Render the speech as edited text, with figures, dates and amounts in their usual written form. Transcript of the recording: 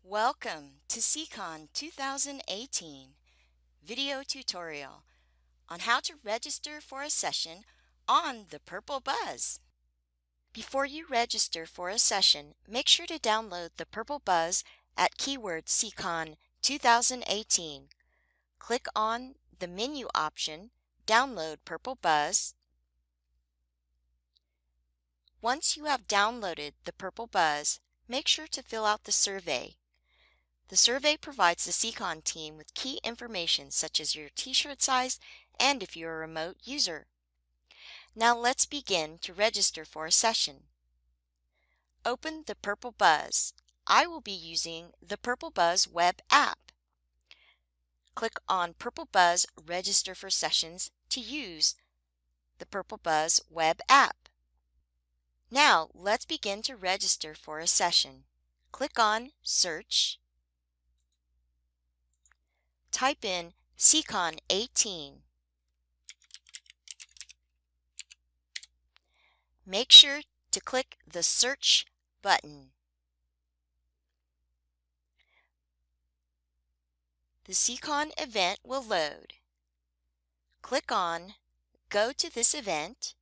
Welcome to CCON 2018 video tutorial on how to register for a session on the Purple Buzz. Before you register for a session, make sure to download the Purple Buzz at keyword CCON 2018. Click on the menu option, Download Purple Buzz. Once you have downloaded the Purple Buzz, make sure to fill out the survey. The survey provides the CCON team with key information such as your t-shirt size and if you're a remote user. Now let's begin to register for a session. Open the Purple Buzz. I will be using the Purple Buzz web app. Click on Purple Buzz Register for Sessions to use the Purple Buzz web app. Now let's begin to register for a session. Click on Search. Type in CCON 18. Make sure to click the Search button. The CCON event will load. Click on Go to this event.